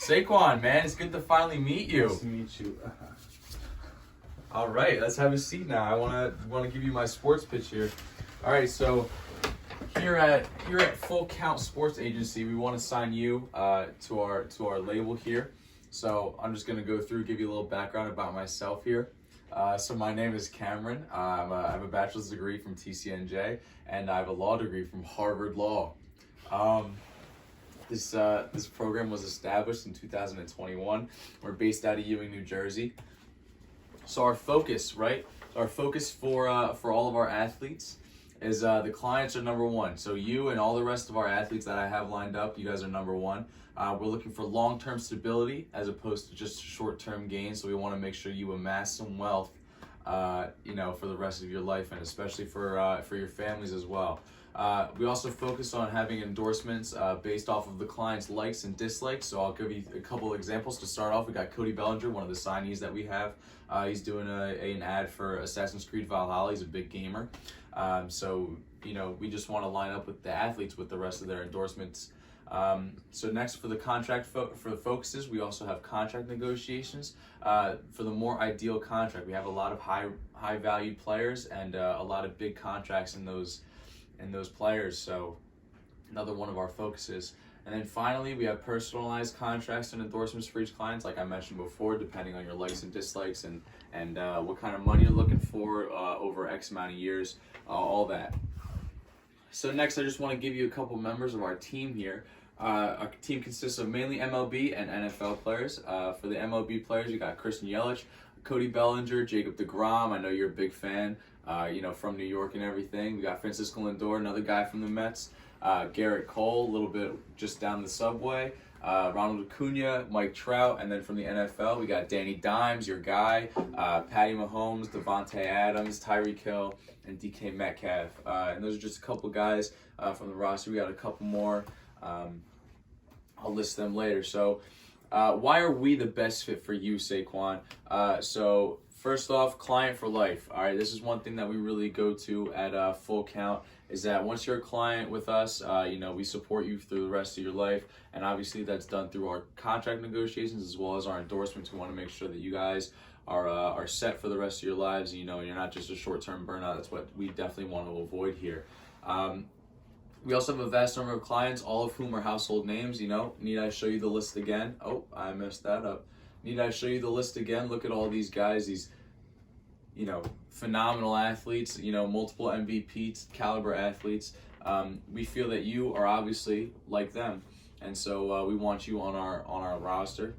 Saquon, man, it's good to finally meet you. Nice to meet you. All right, let's have a seat now. I want to give you my sports pitch here. All right, so here at Full Count Sports Agency, we want to sign you to our label here. So I'm just gonna go through, give you a little background about myself here. So my name is Cameron. I have a bachelor's degree from TCNJ, and I have a law degree from Harvard Law. This program was established in 2021. We're based out of Ewing, New Jersey. So our focus, right? Our focus for all of our athletes is the clients are number one. So you and all the rest of our athletes that I have lined up, you guys are number one. We're looking for long-term stability as opposed to just short-term gains. So we want to make sure you amass some wealth, for the rest of your life, and especially for your families as well. We also focus on having endorsements based off of the client's likes and dislikes. So I'll give you a couple examples. To start off, we got Cody Bellinger, one of the signees that we have. He's doing an ad for Assassin's Creed Valhalla. He's a big gamer. We just want to line up with the athletes with the rest of their endorsements. So next, for the contract for the focuses, we also have contract negotiations. For the more ideal contract, we have a lot of high valued players and a lot of big contracts in those players. So another one of our focuses. And then finally, we have personalized contracts and endorsements for each client, like I mentioned before, depending on your likes and dislikes and what kind of money you're looking for over X amount of years, all that. So next, I just want to give you a couple members of our team here. Our team consists of mainly MLB and NFL players. For the MLB players, you got Christian Yelich, Cody Bellinger, Jacob deGrom. I know you're a big fan, from New York and everything. We got Francisco Lindor, another guy from the Mets. Garrett Cole, a little bit just down the subway. Ronald Acuna, Mike Trout, and then from the NFL, we got Danny Dimes, your guy, Patty Mahomes, Devontae Adams, Tyreek Hill, and DK Metcalf. And those are just a couple guys from the roster. We got a couple more. I'll list them later. So why are we the best fit for you, Saquon? So first off, client for life. All right, this is one thing that we really go to at Full Count, is that once you're a client with us, we support you through the rest of your life. And obviously that's done through our contract negotiations as well as our endorsements. We want to make sure that you guys are set for the rest of your lives. You're not just a short-term burnout. That's what we definitely want to avoid here. We also have a vast number of clients, all of whom are household names. Need I show you the list again? Oh, I messed that up. Need I show you the list again? Look at all these guys, these phenomenal athletes, multiple MVP caliber athletes. We feel that you are obviously like them, and so we want you on our roster.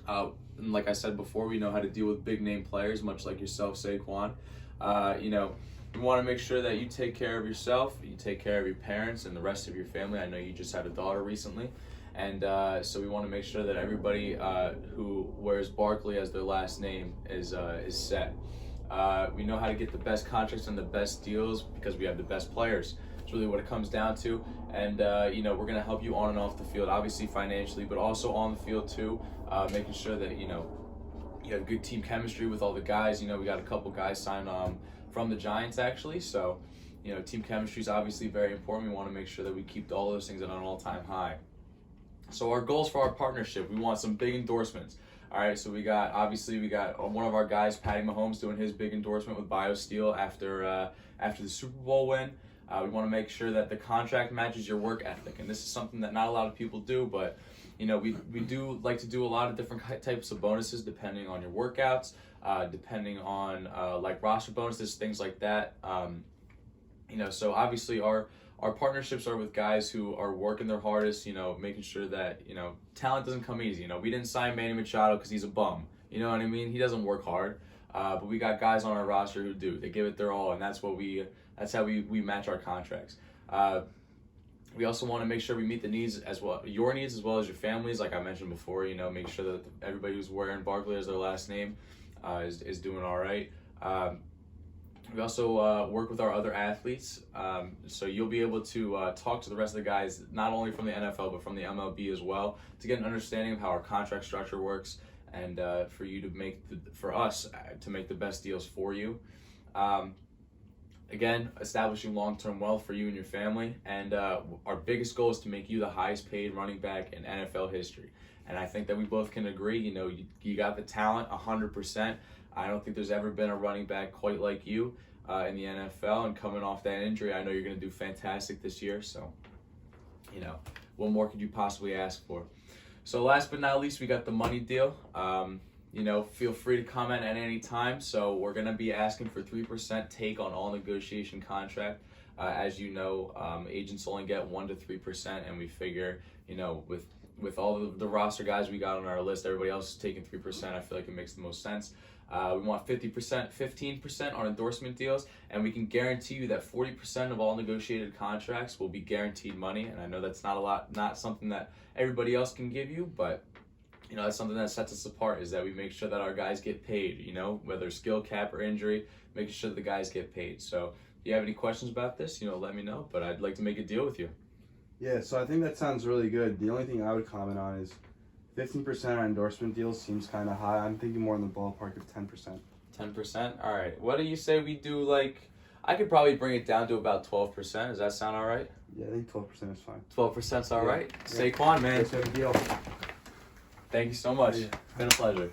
And like I said before, we know how to deal with big name players, much like yourself, Saquon. We want to make sure that you take care of yourself, you take care of your parents and the rest of your family. I know you just had a daughter recently. And so we want to make sure that everybody who wears Barkley as their last name is set. We know how to get the best contracts and the best deals because we have the best players. It's really what it comes down to. And, we're going to help you on and off the field, obviously financially, but also on the field too, making sure that, you have good team chemistry with all the guys. We got a couple guys signed from the Giants, actually. So, team chemistry is obviously very important. We want to make sure that we keep all those things at an all-time high. So our goals for our partnership, we want some big endorsements. All right, so we got one of our guys, Patty Mahomes, doing his big endorsement with BioSteel after the Super Bowl win. We want to make sure that the contract matches your work ethic, and this is something that not a lot of people do, but we do like to do a lot of different types of bonuses depending on your workouts, depending on like roster bonuses, things like that. So obviously our partnerships are with guys who are working their hardest, making sure that, talent doesn't come easy. We didn't sign Manny Machado because he's a bum. You know what I mean? He doesn't work hard. But we got guys on our roster who do. They give it their all, and that's how we match our contracts. We also want to make sure we meet the needs as well, your needs as well as your families. Like I mentioned before, make sure that everybody who's wearing Barkley as their last name is doing all right. We also work with our other athletes, so you'll be able to talk to the rest of the guys, not only from the NFL, but from the MLB as well, to get an understanding of how our contract structure works, and for us to make the best deals for you. Again, establishing long-term wealth for you and your family, and our biggest goal is to make you the highest paid running back in NFL history. And I think that we both can agree, you got the talent 100%. I don't think there's ever been a running back quite like you in the NFL. And coming off that injury, I know you're going to do fantastic this year. So, what more could you possibly ask for? So last but not least, we got the money deal. Feel free to comment at any time. So we're going to be asking for 3% take on all negotiation contract. As you know, agents only get 1 to 3%, and we figure, with all the roster guys we got on our list, everybody else is taking 3%. I feel like it makes the most sense. We want 15% on endorsement deals, and we can guarantee you that 40% of all negotiated contracts will be guaranteed money. And I know that's not something that everybody else can give you, but that's something that sets us apart, is that we make sure that our guys get paid, whether skill cap or injury, making sure that the guys get paid. So if you have any questions about this, let me know, but I'd like to make a deal with you. Yeah, so I think that sounds really good. The only thing I would comment on is 15% on endorsement deals seems kind of high. I'm thinking more in the ballpark of 10%. 10%? All right. What do you say we do, I could probably bring it down to about 12%. Does that sound all right? Yeah, I think 12% is fine. 12%'s all right? Yeah. Saquon, man. That's a deal. Thank you so much. Yeah. It's been a pleasure.